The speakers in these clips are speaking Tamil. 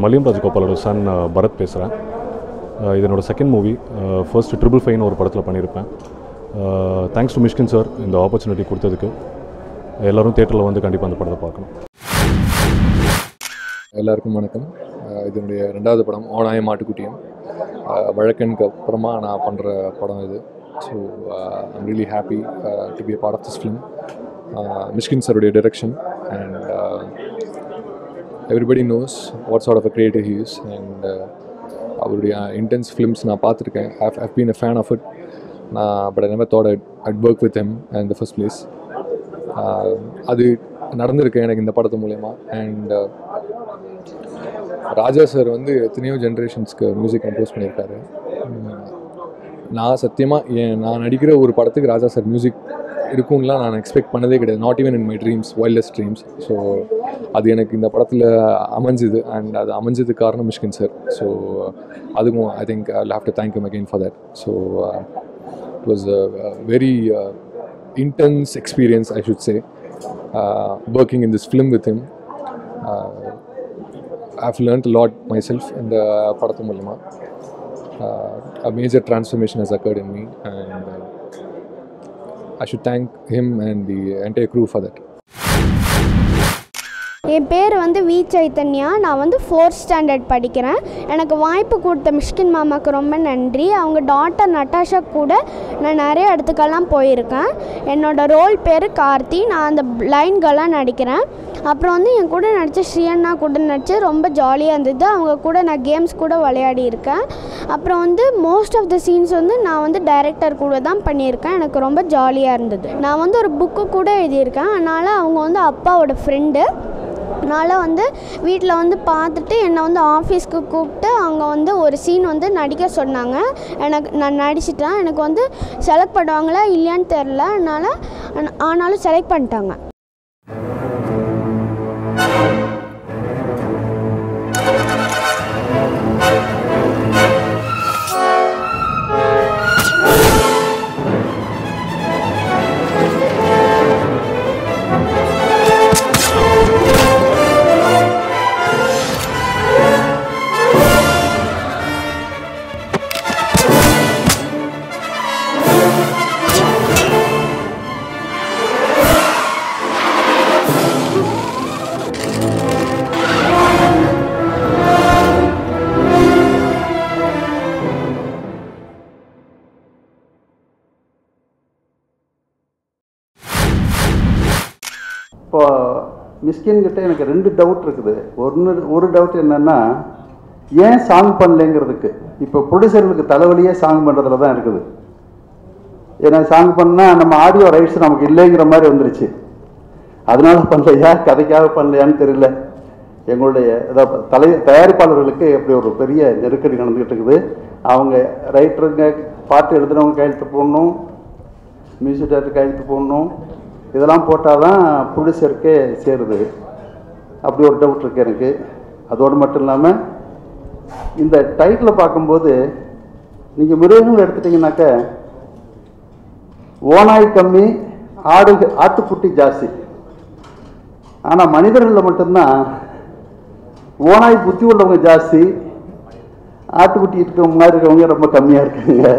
மல்லியம் ராஜகோபாலோட சன் பரத் பேசுகிறேன். இது என்னோடய செகண்ட் மூவி. ஃபர்ஸ்ட் ட்ரிபிள் ஃபைன்னு ஒரு படத்தில் பண்ணியிருப்பேன். தேங்க்ஸ் டு மிஷ்கின் சார் இந்த ஆப்பர்ச்சுனிட்டி கொடுத்ததுக்கு. எல்லோரும் தியேட்டரில் வந்து கண்டிப்பாக அந்த படத்தை பார்க்கணும். எல்லாருக்கும் வணக்கம். இது என்னுடைய ரெண்டாவது படம் ஓனாய மாட்டுக்குட்டியும். வழக்கனுக்கு அப்புறமா நான் பண்ணுற படம் இது. So I'm really happy to be a part of this film. Mysskin சாருடைய direction and everybody knows what sort of a creative he is. And அவருடைய இன்டென்ஸ் ஃபிலிம்ஸ் நான் பார்த்துருக்கேன். I've been a fan of it. But I never thought I'd work with him in the first place. அது நடந்திருக்கு எனக்கு இந்த படத்து மூலயமா. அண்ட் ராஜா சார் வந்து எத்தனையோ ஜென்ரேஷன்ஸ்க்கு மியூசிக் கம்போஸ் பண்ணியிருக்காரு. நான் சத்தியமாக நான் நடிக்கிற ஒரு படத்துக்கு ராஜா சார் மியூசிக் இருக்கும்லாம் நான் எக்ஸ்பெக்ட் பண்ணதே கிடையாது. Not even in my dreams, wildest dreams. So அது எனக்கு இந்த படத்தில் அமைஞ்சுது. அண்ட் அது அமைஞ்சதுக்கு காரணம் மிஷ்கின் சார். ஸோ அதுவும் I think Jal have to thank you again for that. So it was a very intense experience, I should say, working in this film with him. I've learned a lot myself in the padathu moolama. A major transformation has occurred in me, and I should thank him and the entire crew for that. என் பேர் வந்து வி சைத்தன்யா. நான் வந்து 4th ஸ்டாண்டர்ட் படிக்கிறேன். எனக்கு வாய்ப்பு கொடுத்த மிஷ்கின் மாமாவுக்கு ரொம்ப நன்றி. அவங்க டாட்டர் நட்டாஷா கூட நான் நிறைய இடத்துக்கெல்லாம் போயிருக்கேன். என்னோடய ரோல் பேர் கார்த்தி. நான் அந்த லைன்கெல்லாம் நடிக்கிறேன். அப்புறம் வந்து என் கூட நடித்த ஸ்ரீயண்ணா கூட நடித்து ரொம்ப ஜாலியாக இருந்தது. அவங்க கூட நான் கேம்ஸ் கூட விளையாடி இருக்கேன். அப்புறம் வந்து மோஸ்ட் ஆஃப் த சீன்ஸ் வந்து நான் வந்து டைரக்டர் கூட தான் பண்ணியிருக்கேன். எனக்கு ரொம்ப ஜாலியாக இருந்தது. நான் வந்து ஒரு புக்கு கூட எழுதியிருக்கேன். அதனால் அவங்க வந்து அப்பாவோட ஃப்ரெண்டு. அதனால் வந்து வீட்டில் வந்து பார்த்துட்டு என்னை வந்து ஆஃபீஸ்க்கு கூப்பிட்டு அங்கே வந்து ஒரு சீன் வந்து நடிக்க சொன்னாங்க. நான் நடிச்சிட்டேன். எனக்கு வந்து செலக்ட் பண்ணுவாங்களா இல்லையான்னு தெரில. ஆனாலும் செலக்ட் பண்ணிட்டாங்க. இப்போ மிஷ்கின்கிட்ட எனக்கு 2 டவுட் இருக்குது. ஒரு டவுட் என்னென்னா, ஏன் சாங் பண்ணலைங்கிறதுக்கு. இப்போ ப்ரொடியூசர்களுக்கு தலைவலியே சாங் பண்ணுறதுல தான் இருக்குது. ஏன்னா சாங் பண்ணால் நம்ம ஆடியோ ரைட்ஸ் நமக்கு இல்லைங்கிற மாதிரி வந்துருச்சு. அதனால பண்ணலையா, கதைக்காக பண்ணலையான்னு தெரியல. எங்களுடைய தயாரிப்பாளர்களுக்கு எப்படி ஒரு பெரிய நெருக்கடி நடந்துக்கிட்டு இருக்குது. அவங்க ரைட்டருங்க பாட்டு எழுதுனவங்க கையெழுத்து போடணும், மியூசிக் டைரக்டர் கையெழுத்து போடணும். இதெல்லாம் போட்டால் தான் ப்ரொடியூசருக்கே சேருது. அப்படி ஒரு டவுட் இருக்குது எனக்கு. அதோடு மட்டும் இல்லாமல் இந்த டைட்டில் பார்க்கும்போது நீங்கள் மிருகங்கள் எடுத்துட்டிங்கனாக்க ஓநாய் கம்மி, ஆட்டுக்குட்டி ஜாஸ்தி. ஆனால் மனிதர்களில் மட்டும்தான் ஓநாய் புத்தி உள்ளவங்க ஜாஸ்தி, ஆட்டுக்குட்டி இருக்கிறவங்க மாதிரி இருக்கிறவங்க ரொம்ப கம்மியாக இருக்காங்க.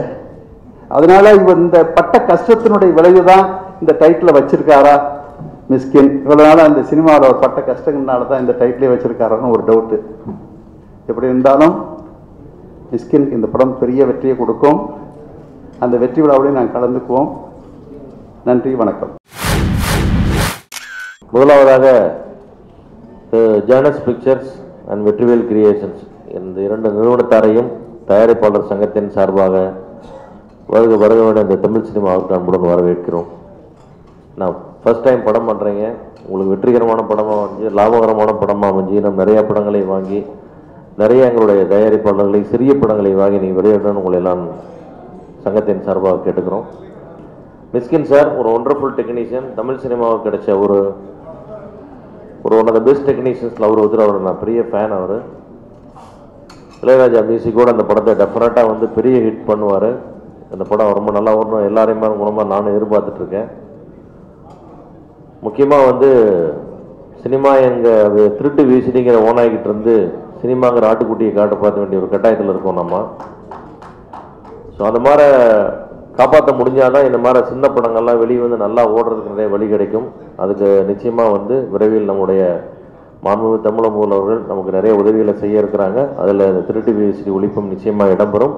அதனால இவர் இந்த பட்ட கஷ்டத்தினுடைய விளைவு தான் இந்த டைட்டில் வச்சிருக்காரா மிஷ்கின். இவ்வளோ நாள் அந்த சினிமாவில் ஒரு பட்ட கஷ்டங்கள்னால தான் இந்த டைட்டிலே வச்சிருக்காரான்னு ஒரு டவுட்டு. எப்படி இருந்தாலும் மிஷ்கினுக்கு இந்த படம் பெரிய வெற்றியை கொடுக்கும். அந்த வெற்றி விழாவோடையும் நாங்கள் கலந்துக்குவோம். நன்றி, வணக்கம். முதலாவதாக ஜானஸ் பிக்சர்ஸ் அண்ட் வெற்றிவேல் கிரியேஷன்ஸ் இந்த 2 நிறுவனத்தாரையும் தயாரிப்பாளர் சங்கத்தின் சார்பாக வருக இந்த தமிழ் சினிமாவுக்கு அன்புடன் வரவேற்கிறோம். நான் ஃபர்ஸ்ட் டைம் படம் பண்ணுறேங்க. உங்களுக்கு வெற்றிகரமான படமாக அமைஞ்சு, லாபகரமான படமாக அமைஞ்சு, நம்ம நிறையா படங்களை வாங்கி, நிறைய எங்களுடைய தயாரிப்பாளர்களை சிறிய படங்களை வாங்கி நீங்கள் வெளியிடணும்னு உங்களை எல்லாம் சங்கத்தின் சார்பாக கேட்டுக்கிறோம். மிஷ்கின் சார் ஒரு ஒண்டர்ஃபுல் டெக்னீஷியன். தமிழ் சினிமாவுக்கு கிடைச்ச ஒரு ஒன் ஆஃப் த பெஸ்ட் டெக்னீஷியன்ஸில் அவர் நான் பெரிய ஃபேன். அவர் இளையராஜா மியூசிக்கோடு அந்த படத்தை டெஃபினட்டாக வந்து பெரிய ஹிட் பண்ணுவார். அந்த படம் ரொம்ப நல்லா வரணும், எல்லாரையுமே குணமாக நானும் எதிர்பார்த்துட்ருக்கேன். முக்கியமாக வந்து சினிமா எங்கள் திருட்டு வீசிடிங்கிற ஓனாய்கிட்ட இருந்து சினிமாங்கிற ஆட்டுக்குட்டியை காட்ட பார்க்க வேண்டிய ஒரு கட்டாயத்தில் இருக்கோம் நம்ம. ஸோ அந்த மாதிரி காப்பாற்ற முடிஞ்சாதான் இந்த மாதிரி சின்ன படங்கள்லாம் வெளியே வந்து நல்லா ஓடுறதுக்கு நிறைய வழி கிடைக்கும். அதுக்கு நிச்சயமாக வந்து விரைவில் நம்முடைய மாண்புமிகு தமிழமுதல்வர் அவர்கள் நமக்கு நிறைய உதவிகளை செய்ய இருக்கிறாங்க. அதில் இந்த திருட்டு விசிடி ஒழிப்பும் நிச்சயமாக இடம்பெறும்.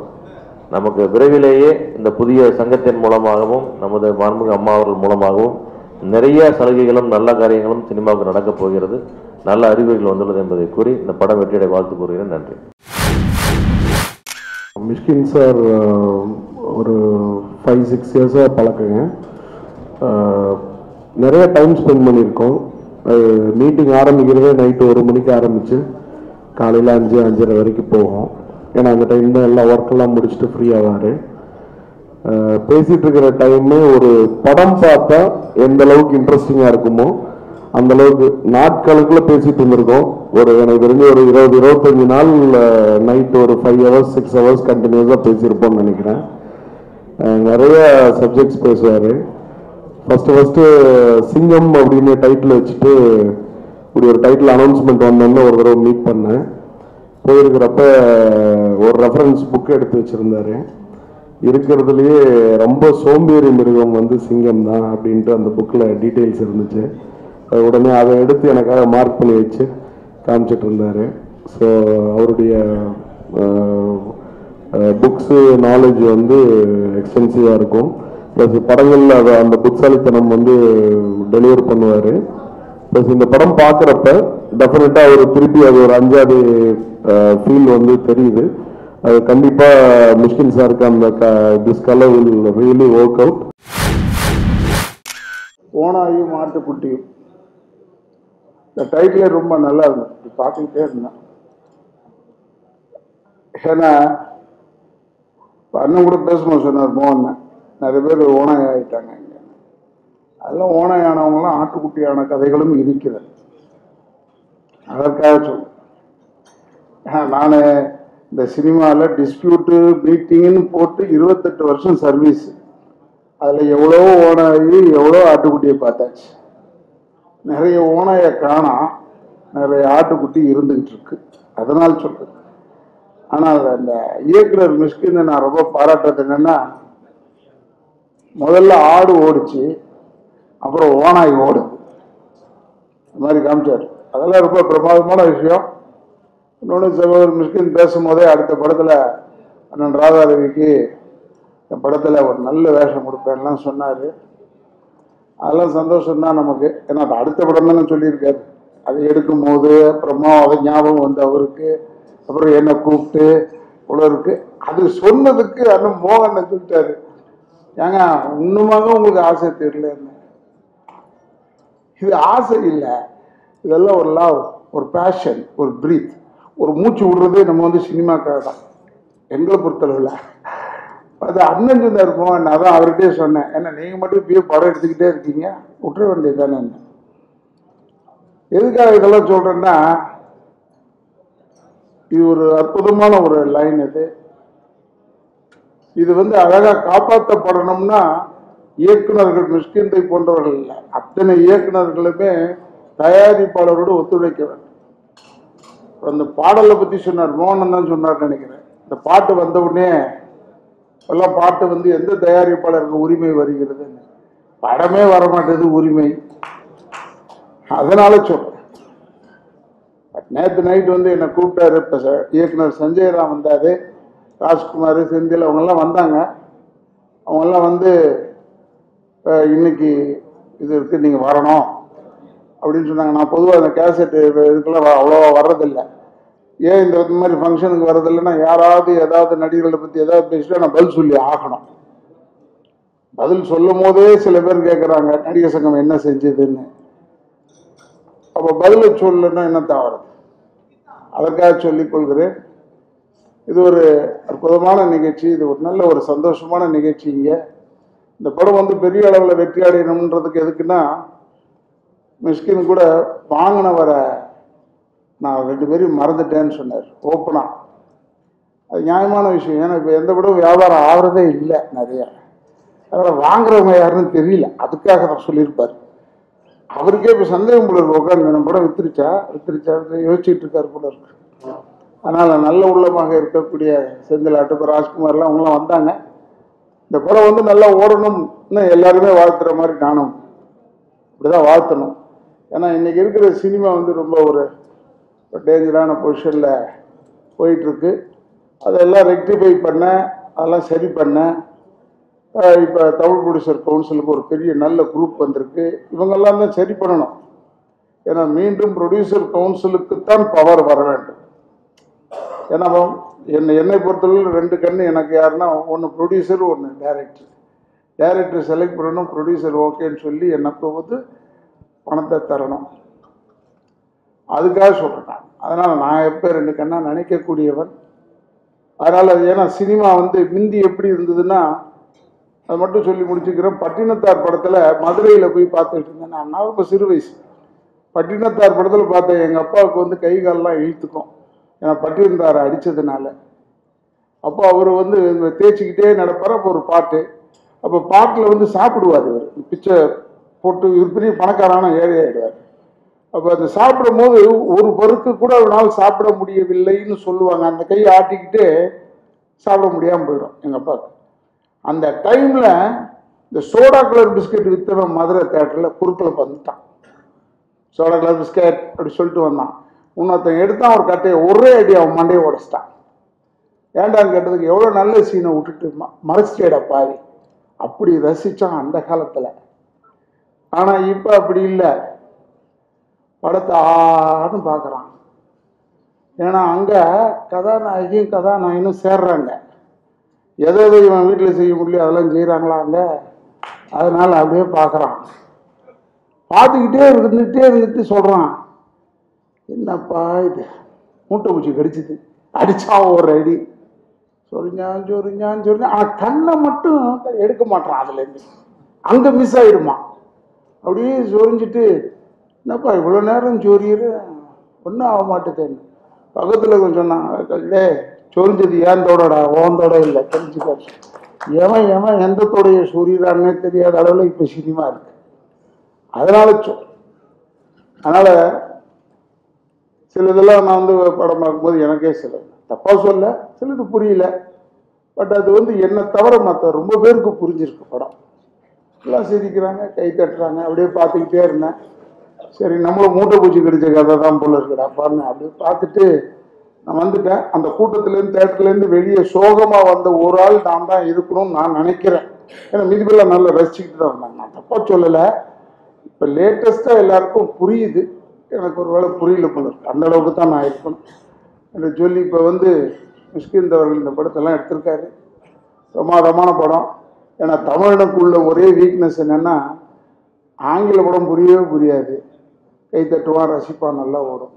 நமக்கு விரைவிலேயே இந்த புதிய சங்கத்தின் மூலமாகவும் நமது மாண்புமிகு அம்மா அவர்கள் மூலமாகவும் நிறைய சலுகைகளும் நல்ல காரியங்களும் சினிமாவுக்கு நடக்கப் போகிறது. நல்ல அறிவுரைகள் வந்துள்ளது என்பதை கூறி இந்த படம் வெற்றியடை வாழ்த்து கூறுகிறேன். நன்றி. மிஷ்கின் சார் ஒரு 5-6 இயர்ஸாக பழக்கங்க. நிறைய டைம் ஸ்பெண்ட் பண்ணியிருக்கோம். மீட்டிங் ஆரம்பிக்கிறதே நைட்டு 1 மணிக்கு ஆரம்பித்து காலையில் 5-5:30 வரைக்கும் போகும். ஏன்னா அந்த டைம் தான் எல்லா ஒர்க்கெல்லாம் முடிச்சுட்டு ஃப்ரீ ஆவார். பேசிகிட்டு இருக்கிற டைமே ஒரு படம் பார்த்தா எந்த அளவுக்கு இன்ட்ரெஸ்டிங்காக இருக்குமோ அந்த அளவுக்கு நாட்கணக்கில் பேசிகிட்டு இருந்திருக்கோம். எனக்கு தெரிஞ்சு ஒரு 20-25 நாள் நைட்டு ஒரு 5 hours 6 hours கண்டினியூஸாக பேசியிருப்போம்னு நினைக்கிறேன். நிறைய சப்ஜெக்ட்ஸ் பேசுவார். ஃபஸ்ட்டு சிங்கம் அப்படின்னு டைட்டில் வச்சுட்டு இப்படி ஒரு டைட்டில் அனௌன்ஸ்மெண்ட் வந்தோன்னு ஒரு தடவை மீட் பண்ணேன். போயிருக்கிறப்ப ஒரு ரெஃபரன்ஸ் புக் எடுத்து வச்சுருந்தாரு. இருக்கிறதுலையே ரொம்ப சோம்பேறி மிருகம் வந்து சிங்கம் தான் அப்படின்ட்டு அந்த புக்கில் டீட்டெயில்ஸ் இருந்துச்சு. உடனே அதை எடுத்து எனக்காக மார்க் பண்ணி வச்சு காமிச்சிட்டு இருந்தார். ஸோ அவருடைய புக்ஸு நாலேஜ் வந்து எக்ஸ்டென்சிவாக இருக்கும். ப்ளஸ் படங்களில் அதை அந்த புட்சாலித்தனம் வந்து டெலிவர் பண்ணுவார். ப்ளஸ் இந்த படம் பார்க்குறப்ப டெஃபினட்டாக அவர் திருப்பி அது ஒரு 5வது ஃபீல் வந்து தெரியுது. அது கண்டிப்பாக மிஷ்கின் சாருக்கு அந்த this colour will really work out. ஓனாயும் மாட்டுக்குட்டியும் இந்த டைட்டிலே ரொம்ப நல்லா இருந்தது. பார்த்துக்கிட்டே இருந்தேன். ஏன்னா அண்ணன் கூட பேசணும் சொன்னார் மோகன். நிறைய பேர் ஓனாய் ஆகிட்டாங்க. இங்கே அதெல்லாம் ஓனாய் ஆனவங்களாம் ஆட்டுக்குட்டியான கதைகளும் இருக்கிறது. அதற்காக சொல்லுவேன். நான் இந்த சினிமாவில் டிஸ்பியூட்டு மீட்டிங்னு போட்டு 28 வருஷம் சர்வீஸ். அதில் எவ்வளோ ஓனாயி எவ்வளோ ஆட்டுக்குட்டியை பார்த்தாச்சு. நிறைய ஓனாயை காணோம், நிறைய ஆட்டுக்குட்டி இருந்துக்கிட்டு இருக்கு. அதனால் சொல்கிறேன். ஆனால் அந்த இயக்குனர் மிஷ்கினை நான் ரொம்ப பாராட்டுறது என்னென்னா, முதல்ல ஆடு ஓடிச்சு, அப்புறம் ஓனாய் ஓடுது. இந்த மாதிரி காமிச்சார். அதெல்லாம் ரொம்ப பிரமாதமான விஷயம். இன்னொன்று சகோதரர் மிஷ்கின் பேசும்போதே அடுத்த படத்தில் அண்ணன் ராதாரவிக்கு என் படத்தில் ஒரு நல்ல வேஷம் கொடுப்பேன்லாம் சொன்னார். அதெல்லாம் சந்தோஷம்தான் நமக்கு. ஏன்னா அது அடுத்த படம் தானே சொல்லியிருக்காரு. அதை எடுக்கும்போது அப்புறமா அதை ஞாபகம் வந்து அவருக்கு, அப்புறம் என்னை கூப்பிட்டு இவ்வளோ இருக்குது. அது சொன்னதுக்கு அண்ணன் மோகனை சொல்லிட்டாரு, ஏங்க இன்னுமாங்க உங்களுக்கு ஆசை தெரியல. இது ஆசை இல்லை, இதெல்லாம் ஒரு லவ், ஒரு பேஷன், ஒரு பிரீத், ஒரு மூச்சு விடுறதே நம்ம வந்து சினிமாக்காக தான் எங்களை பொறுத்தளவில். அது அண்ணன் சொன்னார் மோகன். அதான் அவர்கிட்டே சொன்னேன், ஏன்னா நீங்கள் மட்டும் இப்பயே படம் எடுத்துக்கிட்டே இருக்கீங்க, விட்டுற வேண்டியது தானே. எதுக்காக இதெல்லாம் சொல்கிறேன்னா, இது ஒரு அற்புதமான ஒரு லைன். இது வந்து அழகாக காப்பாற்றப்படணும்னா இயக்குநர்கள் மிஷ்கின்தை போன்றவர்கள் இல்லை, அத்தனை இயக்குநர்களுமே தயாரிப்பாளரோடு ஒத்துழைக்க வேண்டும். அந்த பாடலை பற்றி சொன்னார், மோகன் தான் சொன்னார் நினைக்கிறேன். இந்த பாட்டு வந்த உடனே எல்லாம் பாட்டு வந்து எந்த தயாரிப்பாளருக்கு உரிமை வருகிறதுன்னு, படமே வரமாட்டேது உரிமை. அதனால சொல்றேன். நேற்று நைட் வந்து என்னை கூப்பிட்டாரு. இப்போ இயக்குனர் சஞ்சய்ராம் வந்தார், ராஜ்குமார், செந்தில் அவங்கெல்லாம் வந்தாங்க. அவங்கெல்லாம் வந்து இன்னைக்கு இது இருக்குது, நீங்கள் வரணும் அப்படின்னு சொன்னாங்க. நான் பொதுவாக அந்த கேசட்டு இதுக்கெல்லாம் அவ்வளோவா வர்றதில்லை. ஏன் இந்த மாதிரி ஃபங்க்ஷனுக்கு வர்றதில்லைன்னா, யாராவது ஏதாவது நடிகர்களை பற்றி ஏதாவது பேசிட்டா நான் பதில் சொல்லி ஆகணும். பதில் சொல்லும் போதே சில பேர் கேட்குறாங்க நடிகர் சங்கம் என்ன செஞ்சதுன்னு. அப்போ பதிலை சொல்லணும்னா என்ன தவறு? அதற்காக சொல்லிக் கொள்கிறேன். இது ஒரு அற்புதமான நிகழ்ச்சி, இது ஒரு நல்ல ஒரு சந்தோஷமான நிகழ்ச்சி. இங்கே இந்த படம் வந்து பெரிய அளவில் வெற்றி அடையணுன்றதுக்கு எதுக்குன்னா, மிஷ்கின் கூட வாங்கினவரை நான் 2 பேரையும் மறந்துட்டேன்னு சொன்னார் ஓப்பனாக. அது நியாயமான விஷயம். ஏன்னா இப்போ எந்த படம் வியாபாரம் ஆகிறதே இல்லை நிறைய. அதனால் வாங்குறவங்க யாருன்னு தெரியல, அதுக்காக தான் சொல்லியிருப்பார். அவருக்கே இப்போ சந்தேகம் போல இருக்கு, உட்காந்து நம்ம படம் வித்துருச்சா யோசிச்சுட்டு இருக்காரு போல இருக்கு. அதனால் நல்ல உள்ளமாக இருக்கக்கூடிய செந்திலாட்டு இப்போ ராஜ்குமார்லாம் அவங்களாம் வந்தாங்க. இந்த படம் வந்து நல்லா ஓடணும்னு எல்லாருமே வாழ்த்துற மாதிரி நானும் இப்படிதான் வாழ்த்தணும். ஏன்னா இன்றைக்கி இருக்கிற சினிமா வந்து ரொம்ப ஒரு டேஞ்சரான பொசிஷனில் போயிட்டுருக்கு. அதெல்லாம் ரெக்டிஃபை பண்ண, அதெல்லாம் சரி பண்ண இப்போ தமிழ் ப்ரொடியூசர் கவுன்சிலுக்கு ஒரு பெரிய நல்ல குரூப் வந்திருக்கு. இவங்கெல்லாம் தான் சரி பண்ணணும். ஏன்னா மீண்டும் ப்ரொடியூசர் கவுன்சிலுக்குத்தான் பவர் வர வேண்டும். ஏன்னா என்னை பொறுத்தவரை 2 கண்ணு எனக்கு யாருன்னா, ஒன்று ப்ரொடியூசர், ஒன்று டைரக்டர். டைரக்டர் செலக்ட் பண்ணணும், ப்ரொடியூசர் ஓகேன்னு சொல்லி எனக்கு வந்து பணத்தை தரணும். அதுக்காக சொல்கிறேன். அதனால் நான் எப்போ 2 கண்ணா நினைக்கக்கூடியவன். அதனால் ஏன்னா சினிமா வந்து முந்தி எப்படி இருந்ததுன்னா, அது மட்டும் சொல்லி முடிச்சுக்கிறேன். பட்டினத்தார் படத்தில் மதுரையில் போய் பார்த்துட்டு இருந்தேன். நான் ரொம்ப சிறு வயசு. பட்டினத்தார் படத்தில் பார்த்தேன். எங்கள் அப்பாவுக்கு வந்து கை காலெலாம் இழுத்துக்கும், ஏன்னா பட்டினத்தாரை அடித்ததுனால. அப்போ அவர் வந்து தேய்ச்சிக்கிட்டே நடப்பார். அப்போ ஒரு பாட்டு, அப்போ பாட்டில் வந்து சாப்பிடுவார். இவர் பிச்சை போட்டு இவர் பெரிய பணக்காரான ஏழை ஆகிடுவார். அப்போ அது சாப்பிடும் போது ஒரு பருக்கு கூட அவனால் சாப்பிட முடியவில்லைன்னு சொல்லுவாங்க. அந்த கையை ஆட்டிக்கிட்டே சாப்பிட முடியாமல் போயிடும் எங்கள் அப்பாவுக்கு. அந்த டைமில் இந்த சோடா கலர் பிஸ்கட் விற்றவன் மதுரை தேட்டரில் குறுக்கில் வந்துட்டான். சோடா கலர் பிஸ்கட் அப்படி சொல்லிட்டு வந்தான். இன்னொருத்தன் எடுத்தான் ஒரு கட்டையை, ஒரே அடி அவன் மண்டையை உடைச்சிட்டான். ஏண்டான்னு கேட்டதுக்கு, எவ்வளோ நல்ல சீனை விட்டுட்டு மறைச்சிட்டேடா பாவி, அப்படி ரசித்தான் அந்த காலத்தில். ஆனால் இப்போ அப்படி இல்லை. படத்தை ஆன்னு பார்க்குறான். ஏன்னா அங்கே கதாநாயகியும் கதாநாயகனும் சேர்றாங்க. எதை இவன் வீட்டில் செய்ய முடியல அதெல்லாம் செய்கிறாங்களா அங்கே. அதனால் அப்படியே பார்க்குறான். பார்த்துக்கிட்டே இருந்துட்டு சொல்கிறான், என்னப்பா இது, மூட்டை பூச்சி கடிச்சிது, அடித்தா ஒரு அடி, சொரிஞ்சான். ஆனால் கண்ணை மட்டும் எடுக்க மாட்டான். அதுலேருந்து அங்கே மிஸ் ஆகிடுமா. அப்படியே சொரிஞ்சிட்டு, என்னப்பா இவ்வளோ நேரம் சொரியிரு, ஒன்றும் ஆக மாட்டேன்னு பக்கத்தில் கொஞ்சம் சொன்னான். சொரிஞ்சது ஏன் தோடடா, ஓந்தோட இல்லை, தெரிஞ்சுக்காது. எவன் எந்த தோடைய சொரியிறான்னே தெரியாத அளவில் இப்போ சினிமா இருக்கு. அதனால் சிலதெல்லாம் நான் வந்து படம் பார்க்கும்போது எனக்கே சில தப்பாக சொல்ல, சிலது புரியல. பட் அது வந்து என்னை தவிர மற்ற ரொம்ப பேருக்கு புரிஞ்சிருக்கு படம். எல்லாம் சிரிக்கிறாங்க, கை தட்டுறாங்க. அப்படியே பார்த்துக்கிட்டே இருந்தேன். சரி, நம்மளும் மூட்டை பூச்சி கடிச்ச கதை தான் போல இருக்குடா பாருங்க. அப்படியே பார்த்துட்டு நான் வந்துட்டேன். அந்த கூட்டத்துலேருந்து தேட்டர்லேருந்து வெளியே சோகமாக வந்த ஒரு ஆள் நான் தான் இருக்கணும்னு நான் நினைக்கிறேன். ஏன்னா மீதிபெல்லாம் நல்லா ரசிச்சுக்கிட்டு தான் வந்தாங்க. நான் தப்பாக சொல்லலை. இப்போ லேட்டஸ்ட்டாக எல்லாருக்கும் புரியுது. எனக்கு ஒரு வேளை புரியல போல இருக்கு. அந்த அளவுக்கு தான் நான் இருக்கணும் என்று சொல்லி இப்போ வந்து மிஷ்கிந்த் அவர்கள் இந்த படத்தெல்லாம் எடுத்திருக்காரு. பிரமாதமான படம். ஏன்னா தமிழனுக்குள்ள ஒரே வீக்னஸ் என்னென்னா, ஆங்கில படம் புரியவே புரியாது, கை தட்டுவான், ரசிப்பான், நல்லா ஓடும்.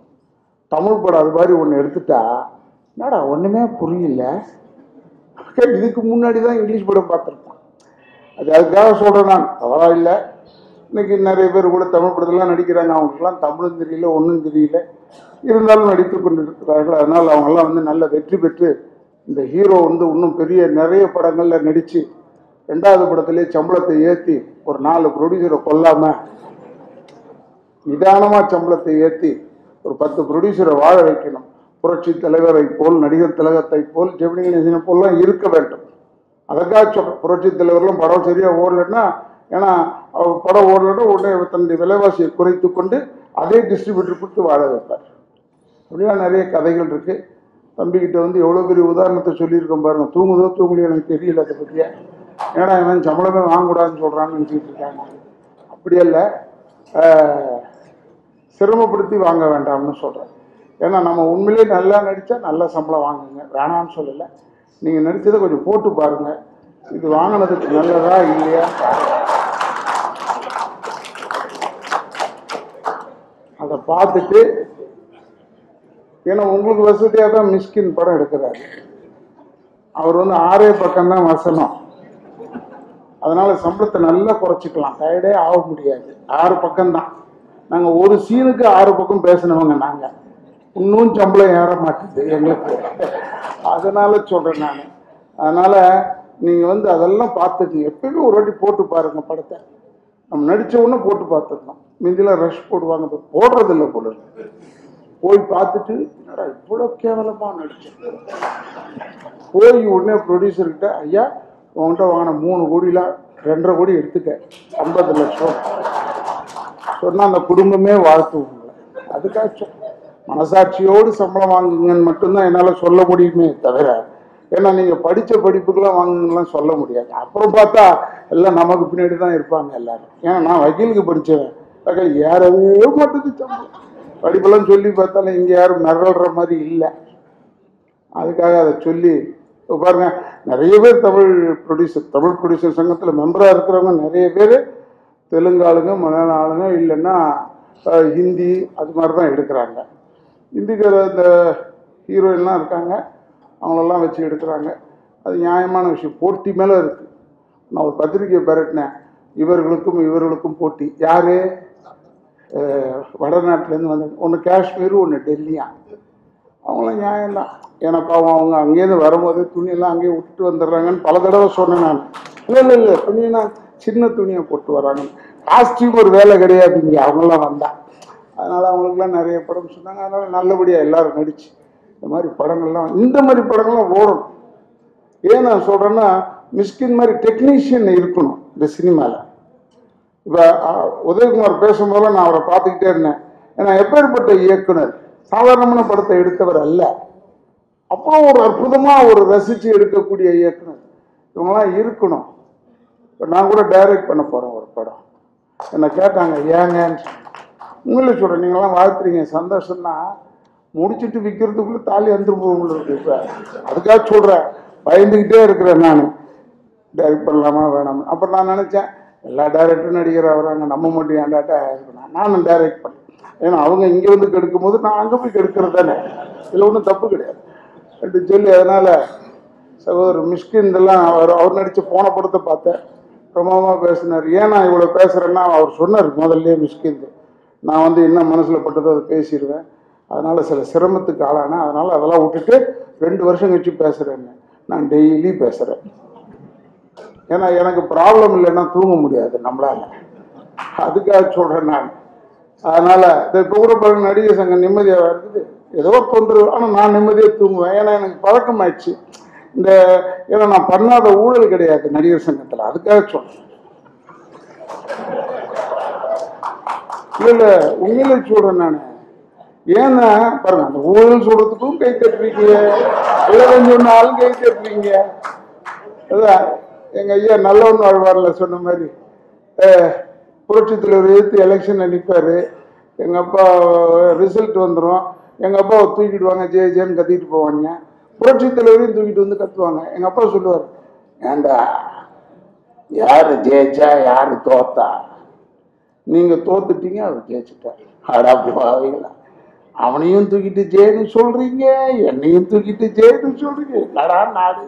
தமிழ் படம் அது மாதிரி ஒன்று எடுத்துட்டா, என்னடா ஒன்றுமே புரியல, இதுக்கு முன்னாடி தான் இங்கிலீஷ் படம் பார்த்துருப்பான். அதுக்காக சொல்கிறேன் நான், தவறாக இல்லை. இன்றைக்கி நிறைய பேர் கூட தமிழ் படத்தெல்லாம் நடிக்கிறாங்க. அவங்களுக்குலாம் தமிழும் தெரியல, ஒன்றும் தெரியல, இருந்தாலும் நடித்து கொண்டு இருக்கிறார்கள். அதனால் அவங்கெல்லாம் வந்து நல்ல வெற்றி பெற்று இந்த ஹீரோ வந்து இன்னும் பெரிய நிறைய படங்களில் நடித்து 2வது படத்திலே சம்பளத்தை ஏற்றி ஒரு 4 ப்ரொடியூசரை கொல்லாமல் நிதானமாக சம்பளத்தை ஏற்றி ஒரு 10 ப்ரொடியூசரை வாழ வைக்கணும். புரட்சி தலைவரை போல், நடிகர் திலகத்தை போல், ஜெமினி கணேசனை போல்லாம் இருக்க வேண்டும். அதுக்காக சொல்கிறேன். புரட்சி தலைவர்களும் படம் சரியாக ஓடலைன்னா, ஏன்னா படம் ஓடலைன்னா உடனே தன்னுடைய விலைவாசியை குறைத்து கொண்டு அதே டிஸ்ட்ரிபியூட்டர் கொடுத்து வாழ வைப்பார். அப்படியா நிறைய கதைகள் இருக்குது. தம்பிக்கிட்ட வந்து எவ்வளோ பெரிய உதாரணத்தை சொல்லியிருக்கோம் பாருங்கள். தூங்குதோ தூங்கலையோ எனக்கு தெரியல அதை பற்றியா. ஏன்னா இவன் சம்பளமே வாங்கக்கூடாதுன்னு சொல்கிறான்னு நினச்சிக்கிட்டு இருக்காங்க. அப்படியல்ல, சிரமப்படுத்தி வாங்க வேண்டாம்னு சொல்கிறேன். ஏன்னா நம்ம உண்மையிலே நல்லா நடித்தா நல்ல சம்பளம் வாங்குங்க, வேணான்னு சொல்லலை. நீங்கள் நடித்ததை கொஞ்சம் போட்டு பாருங்கள், இது வாங்கினதுக்கு நல்லதா இல்லையா. அதை பார்த்துட்டு, ஏன்னா உங்களுக்கு வசதியாக தான் மிஷ்கின் படம் எடுக்கிறாரு. அவர் வந்து 6 பக்கம்தான் வசனம். அதனால் சம்பளத்தை நல்லா குறைச்சிக்கலாம், டயர்டே ஆக முடியாது. 6 பக்கம்தான். நாங்கள் ஒரு சீனுக்கு 6 பக்கம் பேசினவங்க. நாங்கள் இன்னும் சம்பளம் ஏற மாட்டேது எங்களுக்கு. அதனால் சொல்கிறேன் நான். அதனால் நீங்கள் வந்து அதெல்லாம் பார்த்துக்குங்க. எப்பயுமே ஒரு வாட்டி போட்டு பாருங்கள் படத்தை. நம்ம நடித்த உடனே போட்டு பார்த்துருக்கோம். மீதிலாம் ரஷ் போடுவாங்க, போடுறதில்லை போல இருக்கு. போய் பார்த்துட்டு என்னடா இவ்வளோ கேவலமாக நடிச்சிருக்கேன். போய் உடனே ப்ரொடியூசர்கிட்ட, ஐயா உங்கள்கிட்ட வாங்கின 3 கோடிலாம் 2.5 கோடி எடுத்துக்க, 50 லட்சம் சொன்னால் அந்த குடும்பமே வாழ்த்து உங்களை. அதுக்காச்சும் மனசாட்சியோடு சம்பளம் வாங்குங்கன்னு மட்டும்தான் என்னால் சொல்ல முடியுமே தவிர, ஏன்னா நீங்கள் படித்த படிப்புக்கெல்லாம் வாங்குங்கலாம் சொல்ல முடியாது. அப்புறம் பார்த்தா எல்லாம் நமக்கு பின்னாடி தான் இருப்பாங்க எல்லாரும். ஏன்னா நான் வக்கீலுக்கு படித்தவன், வக்கீல் ஏறவே மாட்டேது சம்பளம். படிப்பெல்லாம் சொல்லி பார்த்தாலும் இங்கே யாரும் மிரள்ற மாதிரி இல்லை. அதுக்காக அதை சொல்லி பாருங்க, நிறைய பேர் தமிழ் ப்ரொடியூசர் சங்கத்தில் மெம்பராக இருக்கிறவங்க நிறைய பேர் தெலுங்கு ஆளுங்க, மலையாள ஆளுங்க, இல்லைன்னா ஹிந்தி அது மாதிரி தான் எடுக்கிறாங்க. ஹிந்திக்கிற இந்த ஹீரோயின்லாம் இருக்காங்க, அவங்களெல்லாம் வச்சு எடுக்கிறாங்க. அது நியாயமான விஷயம். போட்டி மேலே இருக்குது. நான் ஒரு பத்திரிகையை பெறட்டினேன், இவர்களுக்கும் போட்டி. யார்? வடநாட்டிலேருந்து வந்து, ஒன்று காஷ்மீர், ஒன்று டெல்லியா. அவங்களாம் நியாயம்தான். ஏன்னா பாவம் அவங்க அங்கேருந்து வரும்போது துணியெல்லாம் அங்கேயே விட்டுட்டு வந்துடுறாங்கன்னு பல தடவை சொன்னேன் நான். இல்லை துணியெல்லாம் சின்ன துணியை போட்டு வராங்க. காஸ்டியூம் ஒரு வேலை கிடையாது இங்கே, அவங்களாம் வந்தா. அதனால் அவங்களுக்குலாம் நிறைய படம் சொன்னாங்க. அதனால் நல்லபடியாக எல்லோரும் நடிச்சு இந்த மாதிரி படங்கள்லாம், இந்த மாதிரி படங்கள்லாம் ஓடணும். ஏன் நான் சொல்கிறேன்னா, மிஸ்கின் மாதிரி டெக்னீஷியன் இருக்கணும் இந்த சினிமாவில். இப்போ உதயகுமார் பேசும்போதெல்லாம் நான் அவரை பார்த்துக்கிட்டே இருந்தேன். ஏன்னா எப்பேற்பட்ட இயக்குனர், சாதாரணமான படத்தை எடுத்தவர் அல்ல, அப்புறம் ஒரு அற்புதமாக ஒரு ரசித்து எடுக்கக்கூடிய இயக்குனர். இவங்களாம் இருக்கணும். இப்போ நான் கூட டைரக்ட் பண்ண போகிறேன் ஒரு படம். என்னை கேட்டாங்க, ஏங்கன்னு. உங்களே சொல்கிறேன், நீங்களாம் வாழ்த்துறீங்க, சந்தோஷம்னா முடிச்சுட்டு விற்கிறதுக்குள்ளே தாலி வந்துருப்போம் இருக்கு. இப்போ அதுக்காக சொல்கிறேன், பயந்துக்கிட்டே இருக்கிறேன் நான், டைரக்ட் பண்ணலாமா வேணாமா. அப்புறம் நான் நினச்சேன், எல்லா டைரக்டரும் நடிகர் வராங்க, நம்ம மட்டும் ஏன்டாட்டா இருக்கணும். நானும் டைரக்ட் பண்ணேன். ஏன்னா அவங்க இங்கே வந்து கெடுக்கும் போது நான் அங்கே போய் கெடுக்கிறது தானே, இதில் ஒன்றும் தப்பு கிடையாது அப்படி சொல்லி. அதனால் சகோதரர் மிஷ்கின் இதெல்லாம் அவர் நடித்த போன படத்தை பார்த்தேன், பிரமாதமாக பேசினார். ஏன் நான் இவ்வளோ பேசுகிறேன்னா, அவர் சொன்னார் முதல்ல மிஷ்கின், நான் வந்து என்ன மனசில் பட்டதோ அதை பேசிடுவேன், அதனால் சில சிரமத்துக்கு ஆளானேன், அதனால் அதெல்லாம் விட்டுட்டு 2 வருஷம் கழிச்சு பேசுகிறேன்னு. நான் டெய்லி பேசுகிறேன். ஏன்னா எனக்கு ப்ராப்ளம் இல்லைன்னா தூங்க முடியாது நம்மளால், அதுக்காக சொல்கிறேன் நான். அதனால் இப்போ கூட பாருங்க, நடிகர் சங்கம் நிம்மதியாக இருக்குது, ஏதோ தொந்தரவு, ஆனால் நான் நிம்மதியாக தூங்குவேன். ஏன்னா எனக்கு பழக்கம் ஆயிடுச்சு இந்த, ஏன்னா நான் பண்ணாத ஊழல் கிடையாது நடிகர் சங்கத்தில், அதுக்காக சொல்கிறேன். இல்லை உண்மையிலே சொல்கிறேன் நான். ஏன்னா பாருங்க, அந்த ஊழல் சொல்கிறதுக்கும் கை தட்டுறீங்க, எல்லாம் சொன்னாலும் கை தட்டுறீங்க. அதான் எங்கள் ஐயா நல்லவன் வாழ்வார்ல சொன்ன மாதிரி, புரட்சித் தலைவர் எதிர்த்து எலெக்ஷனில் நிற்பார், எங்கள் அப்பா ரிசல்ட் வந்துடும், எங்கள் அப்பாவை தூக்கிடுவாங்க, ஜேன்னு கத்திட்டு போவாங்க, புரட்சித் தலைவரையும் தூக்கிட்டு வந்து கத்துவாங்க. எங்கள் அப்பா சொல்லுவார், ஏண்டா யார் ஜெயிச்சா யார் தோத்தா, நீங்கள் தோத்துட்டீங்க, அவர் ஜெயிச்சுட்டார். அடா போவீங்களா, அவனையும் தூக்கிட்டு ஜெயின்னு சொல்கிறீங்க, என்னையும் தூக்கிட்டு ஜெயின்னு சொல்கிறீங்க, என்னடா நாடு.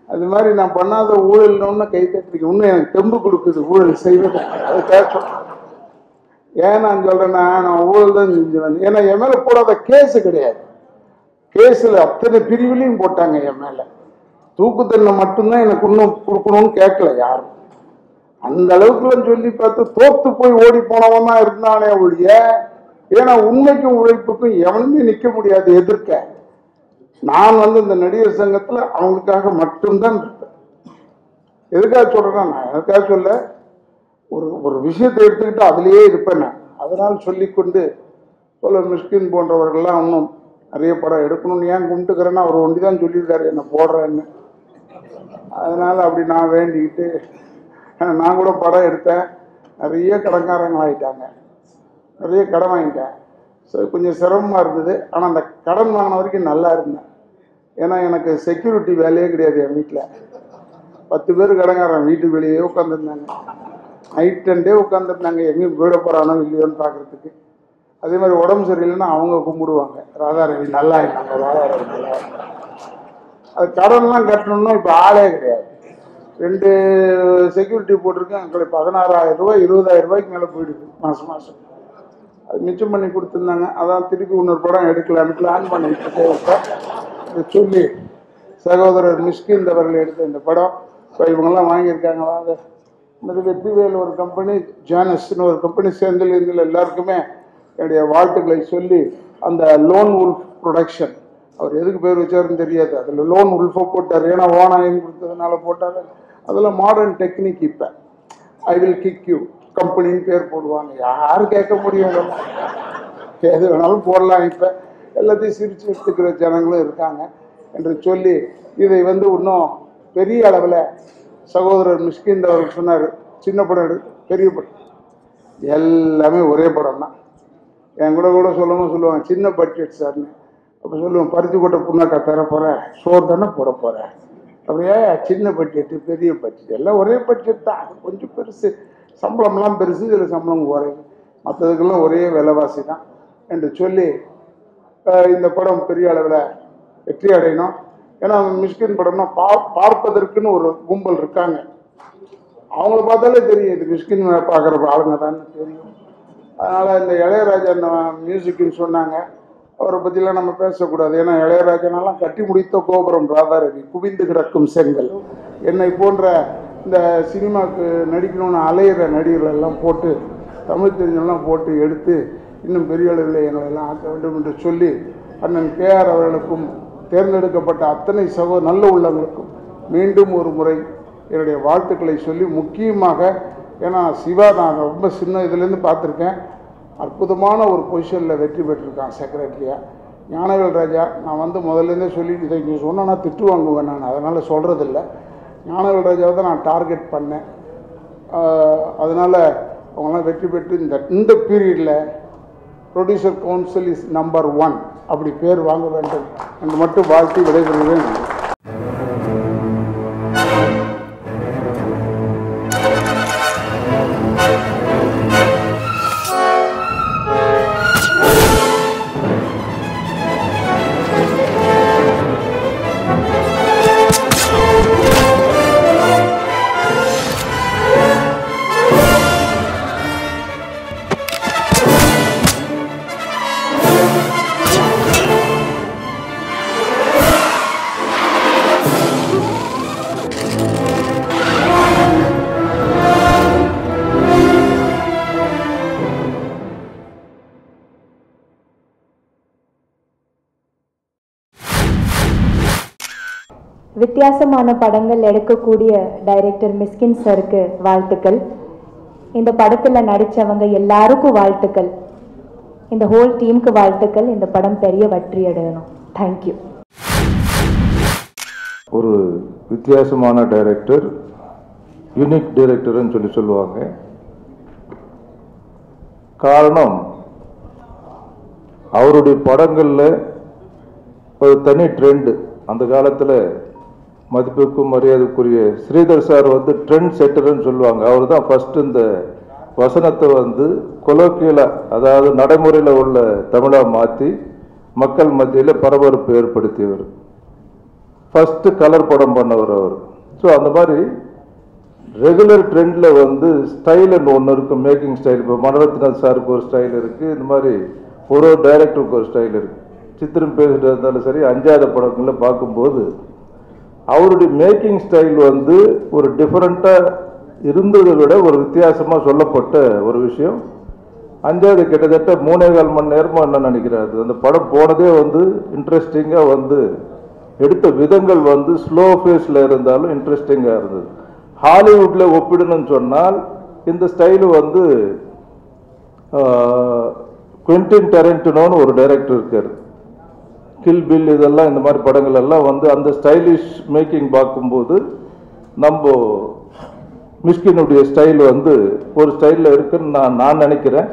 அது மாதிரி நான் பண்ணாத ஊழல்னு கை தட்டுறீங்க. இன்னும் எனக்கு தெம்பு கொடுக்குது ஊழல் செய்வது. அதுக்காக சொல்கிறேன். ஏன் நான் சொல்கிறேன்னா, நான் ஊழல் தான் செஞ்சேன். ஏன்னா என் மேலே போடாத கேஸு கிடையாது. கேஸில் அத்தனை பிரிவுலையும் போட்டாங்க என் மேலே. தூக்கு தண்டனை மட்டும்தான் எனக்கு இன்னும் கொடுக்கணும்னு கேட்கல யாரும். அந்த அளவுக்குலாம் சொல்லி பார்த்து தோத்து போய் ஓடி போனவன் தான் இருந்தானே ஒழிய, ஏன்னா உண்மைக்கும் உழைப்புக்கும் எவனுமே நிற்க முடியாது எதிர்க்க. நான் வந்து இந்த நடிகர் சங்கத்தில் அவங்களுக்காக மட்டும்தான் இருப்பேன். எதுக்காக சொல்கிறேன்னா, நான் எனக்காக சொல்ல, ஒரு விஷயத்தை எடுத்துக்கிட்டு அதிலேயே இருப்பேன் நான். அதனால் சொல்லிக்கொண்டு போல மிஷ்கின் போன்றவர்கள்லாம் இன்னும் நிறைய படம் எடுக்கணும்னு ஏன் கும்பிட்டுக்கிறேன்னா, அவர் ஒண்டி தான் சொல்லியிருக்காரு என்ன போடுறேன்னு. அதனால் அப்படி நான் வேண்டிக்கிட்டு நான் கூட படம் எடுத்தேன். நிறைய கடன்காரங்களாகிட்டாங்க, நிறைய கடன் வாங்கிட்டேன். ஸோ கொஞ்சம் சிரமமாக இருந்தது. ஆனால் அந்த கடன் வாங்கின வரைக்கும் நல்லா இருந்தேன். ஏன்னா எனக்கு செக்யூரிட்டி வேலையே கிடையாது. என் வீட்டில் 10 பேர் கடன்காரன் வீட்டுக்கு வெளியே உட்காந்துருந்தாங்க. நைட் 10 டே உட்காந்துருந்தாங்க, எங்கேயும் போயிட போகிறானோ இல்லையோன்னு பார்க்குறதுக்கு. அதே மாதிரி உடம்பு சரியில்லைன்னா அவங்க கும்பிடுவாங்க, ராதாரவி நல்லா இருந்தாங்க, ராதாரவி நல்லா. அது கடன்லாம் கட்டணும்னா இப்போ ஆளே கிடையாது. 2 செக்யூரிட்டி போட்டிருக்கேன். எங்களுக்கு 16,000 ரூபாய் 20,000 ரூபாய்க்கு மேலே போயிடுது மாதம். அது மிச்சம் பண்ணி கொடுத்துருந்தாங்க. அதான் திருப்பி இன்னொரு படம் எடுக்கலான்னு பிளான் பண்ணிட்டு சொல்லி சகோதரர் மிஷ்கின் அவர்கள் எடுத்த இந்த படம் இப்போ இவங்கெல்லாம் வாங்கியிருக்காங்க. இந்த வெற்றிவேல் ஒரு கம்பெனி, ஜானஸ்ன்னு ஒரு கம்பெனி, சேர்ந்தில் எல்லாருக்குமே என்னுடைய வாழ்த்துக்களை சொல்லி அந்த லோன் உல்ஃப் ப்ரொடக்ஷன் அவர் எதுக்கு பேர் வச்சாருன்னு தெரியாது, அதில் லோன் உல்ஃபை போட்டார், ஏன்னா ஓனாயின் கொடுத்ததுனால போட்டார். அதில் மாடர்ன் டெக்னிக் இப்போ ஐ வில் கிக் யூ கம்பெனின்னு பேர் போடுவாங்க, யார் கேட்க முடியும், எது வேணாலும் போடலாம். இப்போ எல்லாத்தையும் சிரித்து எடுத்துக்கிற ஜனங்களும் இருக்காங்க என்று சொல்லி இதை இன்னும் பெரிய அளவில் சகோதரர் மிஷ்கின் அவர் சொன்னார், சின்ன படம் எடு பெரிய படம் எல்லாமே ஒரே படம் தான். என் கூட சொல்லுவாங்க சின்ன பட்ஜெட் சார்னு. அப்போ சொல்லுவேன் பருத்தி கொட்டை புண்ணாக்கா தர போகிறேன், சோறு தானே போட போகிறேன், அப்படியே சின்ன பட்ஜெட்டு பெரிய பட்ஜெட் எல்லாம் ஒரே பட்ஜெட் தான். அது கொஞ்சம் பெருசு, சம்பளம்லாம் பெருசு, இதில் சம்பளம் குறையுது, மற்றதுக்கெல்லாம் ஒரே விலைவாசி தான் என்று சொல்லி இந்த படம் பெரிய அளவில் வெற்றி அடையணும். ஏன்னா மிஷ்கின் படம்னா பார்ப்பதற்குன்னு ஒரு கும்பல் இருக்காங்க, அவங்கள பார்த்தாலே தெரியும் இது மிஷ்கின் பார்க்குற ஆளுங்க தான் தெரியும். அதனால் இந்த இளையராஜா மியூசிக்குன்னு சொன்னாங்க, அவரை பற்றிலாம் நம்ம பேசக்கூடாது. ஏன்னா இளையராஜனாலாம் கட்டி முடித்த கோபுரம் ராதாரவி, குவிந்து கிடக்கும் செங்கல். என்னை போன்ற இந்த சினிமாவுக்கு நடிக்கணும்னு அலையிற நடிகர்கள் எல்லாம் போட்டு தமிழ் தெரிஞ்செல்லாம் போட்டு எடுத்து இன்னும் பெரிய அளவில் எங்களெல்லாம் ஆக்க வேண்டும் என்று சொல்லி அண்ணன் KR அவர்களுக்கும் தேர்ந்தெடுக்கப்பட்ட அத்தனை நல்ல உள்ளவங்களுக்கும் மீண்டும் ஒரு முறை என்னுடைய வாழ்த்துக்களை சொல்லி, முக்கியமாக ஏன்னா சிவா நான் ரொம்ப சின்ன இதுலேருந்து பார்த்துருக்கேன், அற்புதமான ஒரு பொசிஷனில் வெற்றி பெற்றிருக்கான் செக்ரட்டரியாக. ஞானவேல் ராஜா நான் முதல்லேருந்தே சொல்லி இதை இங்கே சொன்னா திட்டு வாங்குவேன், நான் அதனால் சொல்கிறதில்ல. ஞானவேல் ராஜாவை தான் நான் டார்கெட் பண்ணேன். அதனால் அவங்களாம் வெற்றி பெற்று இந்த பீரியடில் ப்ரொடியூசர் கவுன்சில் இஸ் நம்பர் 1 அப்படி பேர் வாங்க வேண்டும் என்று மட்டும் வாழ்த்தி விடைபெறுகிறேன். வித்தியாசமான படங்கள் எடுக்கக்கூடிய டைரக்டர் மிஸ்கின் சருக்கு வாழ்த்துக்கள். இந்த படத்தில் நடித்தவங்க எல்லாருக்கும் வாழ்த்துக்கள், இந்த ஹோல் டீமுக்கு வாழ்த்துக்கள். இந்த படம் பெரிய வெற்றி அடையணும். தேங்க்யூ. ஒரு வித்தியாசமான டைரக்டர், யூனிக் டைரக்டர்னு சொல்லுவாங்க. காரணம் அவருடைய படங்களில் ஒரு தனி ட்ரெண்டு. அந்த காலத்தில் மதிப்புக்கும் மரியாதைக்குரிய ஸ்ரீதர் சார் ட்ரெண்ட் செட்டர்னு சொல்லுவாங்க. அவர் தான் ஃபஸ்ட்டு இந்த வசனத்தை கொலோக்கியலாக, அதாவது நடைமுறையில் உள்ள தமிழாக மாற்றி மக்கள் மத்தியில் பரபரப்பு ஏற்படுத்தியவர். ஃபஸ்ட்டு கலர் படம் பண்ணவர் அவர். ஸோ அந்த மாதிரி ரெகுலர் ட்ரெண்டில் ஸ்டைலுன்னு ஒன்று இருக்கும், மேக்கிங் ஸ்டைல். இப்போ மனரத்னம் சாருக்கு ஒரு ஸ்டைல் இருக்குது, இந்த மாதிரி ஒரு டைரக்டருக்கு ஒரு ஸ்டைல் இருக்குது. சித்திரம் பேசிட்டு இருந்தாலும் சரி, அஞ்சாத படங்களில் பார்க்கும்போது அவருடைய மேக்கிங் ஸ்டைல் ஒரு டிஃப்ரெண்ட்டாக இருந்ததை விட ஒரு வித்தியாசமாக சொல்லப்பட்ட ஒரு விஷயம். அஞ்சாவது கிட்டத்தட்ட 3.25 மணி நேரமாக என்ன நினைக்கிறாரு, அந்த படம் போனதே இன்ட்ரெஸ்டிங்காக எடுத்த விதங்கள் ஸ்லோ ஃபேஸில் இருந்தாலும் இன்ட்ரெஸ்டிங்காக இருந்தது. ஹாலிவுட்டில் ஒப்பிடணும்னு சொன்னால் இந்த ஸ்டைலு குவென்டின் டரண்டினோன்னு ஒரு டைரக்டர் இருக்கார், கில் பில் இதெல்லாம் இந்த மாதிரி படங்கள் எல்லாம் அந்த ஸ்டைலிஷ் மேக்கிங் பார்க்கும்போது நம்ம மிஷ்கினுடைய ஸ்டைல் ஒரு ஸ்டைலில் இருக்குன்னு நான் நினைக்கிறேன்.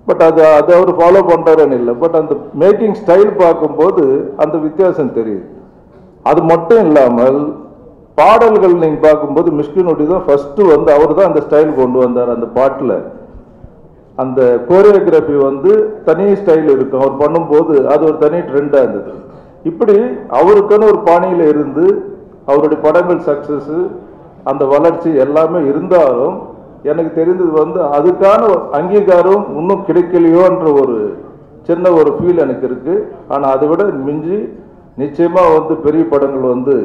பட் அது அவர் ஃபாலோ பண்ணுறாருன்னு இல்லை, பட் அந்த மேக்கிங் ஸ்டைல் பார்க்கும்போது அந்த வித்தியாசம் தெரியுது. அது மட்டும் இல்லாமல் பாடல்கள் நீங்கள் பார்க்கும்போது மிஷ்கினுடைய தான் ஃபஸ்ட்டு அவர் தான் அந்த ஸ்டைல் கொண்டு வந்தார். அந்த பாட்டில் அந்த கோரியோகிராஃபி தனி ஸ்டைல் இருக்கும், அவர் பண்ணும்போது அது ஒரு தனி ட்ரெண்டாக இருந்தது. இப்படி அவருக்கான ஒரு பாணியில் இருந்து அவருடைய படங்கள் சக்ஸஸ்ஸு, அந்த வளர்ச்சி எல்லாமே இருந்தாலும் எனக்கு தெரிந்தது அதுக்கான அங்கீகாரம் இன்னும் கிடைக்கலையோன்ற ஒரு சின்ன ஒரு ஃபீல் எனக்கு இருக்குது. ஆனால் அதை விட மிஞ்சி நிச்சயமாக பெரிய படங்கள்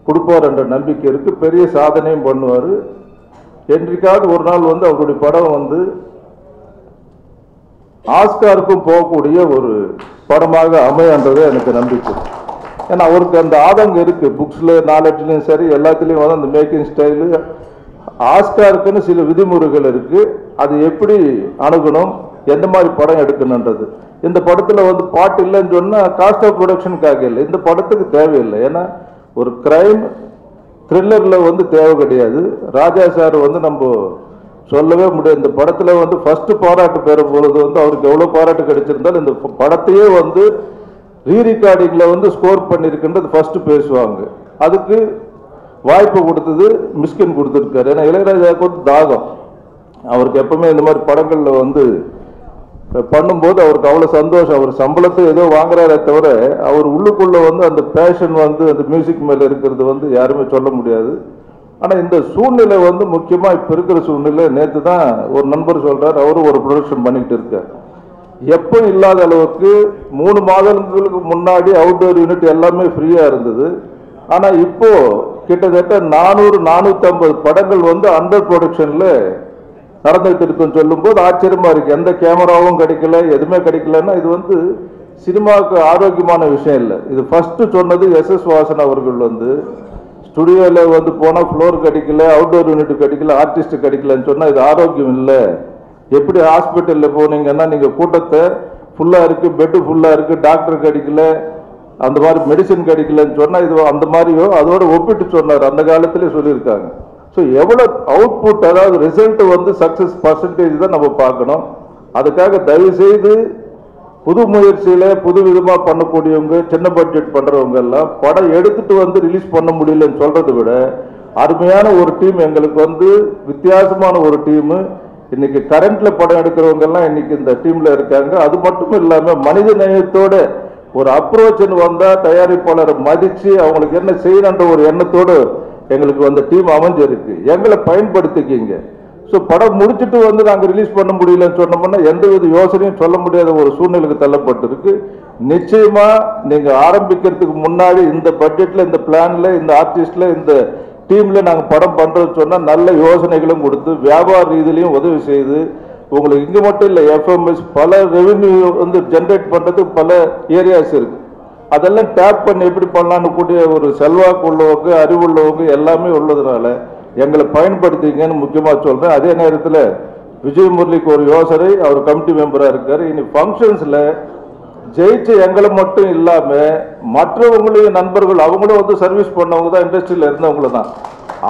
கொடுப்பார் என்ற நம்பிக்கை இருக்குது. பெரிய சாதனையும் பண்ணுவார். என்றைக்காவது ஒரு நாள் அவருடைய படம் ஆஸ்காருக்கும் போகக்கூடிய ஒரு படமாக அமையன்றது எனக்கு நம்பிக்கை. ஏன்னா அவருக்கு அந்த ஆதங்கம் இருக்குது, புக்ஸில் நாலேஜ்லையும் சரி எல்லாத்துலேயும் வந்து அந்த மேக்கிங் ஸ்டைலு. ஆஸ்காருக்குன்னு சில விதிமுறைகள் இருக்குது, அது எப்படி அணுகணும், எந்த மாதிரி படம் எடுக்கணுன்றது. இந்த படத்தில் வந்து பாட்டு இல்லைன்னு சொன்னால் காஸ்ட் ஆஃப் ப்ரொடக்ஷனுக்காக இல்லை, இந்த படத்துக்கு தேவையில்லை. ஏன்னா ஒரு கிரைம் த்ரில்லரில் வந்து தேவை கிடையாது. ராஜா சார் வந்து நம்ம சொல்லவே முடியாது. இந்த படத்தில் வந்து ஃபஸ்ட்டு பாராட்டு பெற பொழுது வந்து அவருக்கு எவ்வளோ பாராட்டு கிடைச்சிருந்தாலும் இந்த படத்தையே வந்து ரீரிகார்டிங்கில் வந்து ஸ்கோர் பண்ணியிருக்குன்றது ஃபஸ்ட்டு பேசுவாங்க. அதுக்கு வாய்ப்பு கொடுத்தது மிஸ்கின் கொடுத்துருக்காரு. ஏன்னா இளையராஜாவுக்கு வந்து தாகம், அவருக்கு எப்பவுமே இந்த மாதிரி படங்களில் வந்து பண்ணும்போது அவருக்கு அவ்வளோ சந்தோஷம். அவர் சம்பளத்தை ஏதோ வாங்குறாரே தவிர அவர் உள்ளுக்குள்ளே வந்து அந்த பேஷன் வந்து அந்த மியூசிக் மேலே இருக்கிறது வந்து யாருமே சொல்ல முடியாது. ஆனால் இந்த சூழ்நிலை வந்து முக்கியமாக இப்போ இருக்கிற சூழ்நிலை, நேற்று தான் ஒரு நண்பர் சொல்கிறார், அவரும் ஒரு ப்ரொடக்ஷன் பண்ணிக்கிட்டு இருக்கார். எப்போ இல்லாத அளவுக்கு 3 மாதங்களுக்கு முன்னாடி அவுட்டோர் யூனிட் எல்லாமே ஃப்ரீயாக இருந்தது. ஆனால் இப்போது கிட்டத்தட்ட 400-450 படங்கள் வந்து அண்டர் ப்ரொடக்ஷனில் நடந்துகிட்டு இருக்குன்னு சொல்லும்போது ஆச்சரியமாக இருக்குது. எந்த கேமராவும் கிடைக்கல, எதுவுமே கிடைக்கலன்னா இது வந்து சினிமாவுக்கு ஆரோக்கியமான விஷயம் இல்லை. இது ஃபஸ்ட்டு சொன்னது SS வாசன் அவர்கள் வந்து ஸ்டுடியோவில் வந்து போனால் ஃப்ளோர் கிடைக்கல, அவுட்டோர் யூனிட் கிடைக்கல, ஆர்டிஸ்ட் கிடைக்கலன்னு சொன்னால் இது ஆரோக்கியம் இல்லை. எப்படி ஹாஸ்பிட்டலில் போனீங்கன்னா நீங்கள் கூட்டத்தை ஃபுல்லாக இருக்குது, பெட்டு ஃபுல்லாக இருக்குது, டாக்டர் கிடைக்கல, அந்த மாதிரி மெடிசன் கிடைக்கலன்னு சொன்னால் இது அந்த மாதிரியோ அதோட ஒப்பிட்டு சொன்னார், அந்த காலத்திலே சொல்லியிருக்காங்க. ஸோ எவ்வளோ அவுட்புட், அதாவது ரிசல்ட் வந்து சக்ஸஸ் பர்சன்டேஜ் தான் நம்ம பார்க்கணும். அதுக்காக தயவுசெய்து புது முயற்சியில் புது விதமாக பண்ணக்கூடியவங்க, சின்ன பட்ஜெட் பண்ணுறவங்க எல்லாம் படம் எடுத்துகிட்டு வந்து ரிலீஸ் பண்ண முடியலன்னு சொல்கிறத விட அருமையான ஒரு டீம் எங்களுக்கு வந்து வித்தியாசமான ஒரு டீமு இன்னைக்கு கரண்ட்டில் படம் எடுக்கிறவங்கெல்லாம் இன்னைக்கு இந்த டீமில் இருக்காங்க. அது மட்டும் இல்லாமல் மனித நேயத்தோட ஒரு அப்ரோச்சுன்னு வந்தால் தயாரிப்பாளரை மதித்து அவங்களுக்கு என்ன செய்யணுன்ற ஒரு எண்ணத்தோடு எங்களுக்கு அந்த டீம் அமைஞ்சிருக்கு. எங்களை பயன்படுத்திக்கிங்க. ஸோ படம் முடிச்சுட்டு வந்து நாங்கள் ரிலீஸ் பண்ண முடியலன்னு சொன்னோம்னா எந்தவித யோசனையும் சொல்ல முடியாத ஒரு சூழ்நிலைக்கு தள்ளப்பட்டிருக்கு. நிச்சயமாக நீங்கள் ஆரம்பிக்கிறதுக்கு முன்னாடி இந்த பட்ஜெட்டில், இந்த பிளானில், இந்த ஆர்டிஸ்டில், இந்த டீமில் நாங்கள் படம் பண்ணுறோன்னு சொன்னால் நல்ல யோசனைகளும் கொடுத்து வியாபார ரீதியிலையும் உதவி செய்து உங்களுக்கு இங்கே மட்டும் இல்லை, FMS பல ரெவென்யூ வந்து ஜென்ரேட் பண்ணுறதுக்கு பல ஏரியாஸ் இருக்குது. அதெல்லாம் டேப் பண்ணி எப்படி பண்ணலான்னு கூடிய ஒரு செல்வாக்கு உள்ளவங்க, அறிவுள்ளவங்க எல்லாமே உள்ளதுனால எங்களை பயன்படுத்திங்கன்னு முக்கியமாக சொல்கிறேன். அதே நேரத்தில் விஜய் முரளிக்கு ஒரு யோசனை, அவர் கமிட்டி மெம்பராக இருக்கார். இனி ஃபங்க்ஷன்ஸில் ஜெயிச்ச எங்களை மட்டும் இல்லாமல் மற்றவங்களையும் நண்பர்கள், அவங்களும் வந்து சர்வீஸ் பண்ணவங்க தான், இண்டஸ்ட்ரியில் இருந்தவங்கள தான்,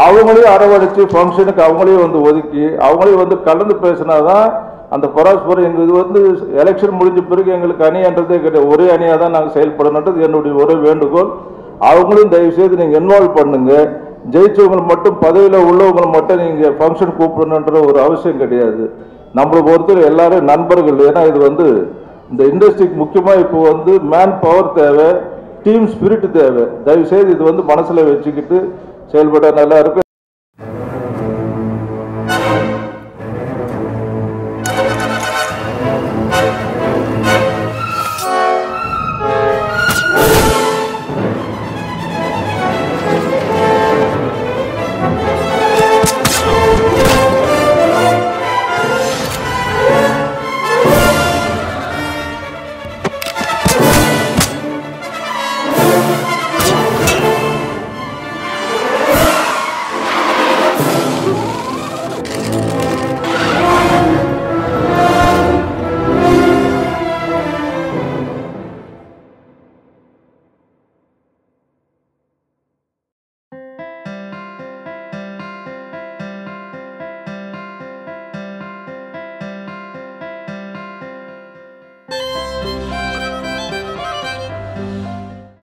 அவங்களையும் அரவணைச்சு ஃபங்க்ஷனுக்கு அவங்களையும் வந்து ஒதுக்கி அவங்களையும் வந்து கலந்து பேசினாதான் அந்த பரஸ்பரம் எங்கள் இது வந்து எலெக்ஷன் முடிஞ்ச பிறகு எங்களுக்கு அணின்றதே கிடையாது, ஒரே அணியாக தான் நாங்கள் செயல்படணுன்றது என்னுடைய ஒரே வேண்டுகோள். அவங்களையும் தயவுசெய்து நீங்கள் இன்வால்வ் பண்ணுங்க. ஜெயிச்சவங்களை மட்டும், பதவியில் உள்ளவங்களை மட்டும் நீங்கள் ஃபங்க்ஷன் கூப்பிடணுன்ற ஒரு அவசியம் கிடையாது. நம்மளை பொறுத்தவரை எல்லாரும் நண்பர்கள். ஏன்னா இது வந்து இந்த இண்டஸ்ட்ரிக்கு முக்கியமாக இப்போ வந்து மேன் பவர் தேவை, டீம் ஸ்பிரிட் தேவை. தயவுசெய்து இது வந்து மனசில் வச்சுக்கிட்டு செயல்பட நல்லா இருக்கும்.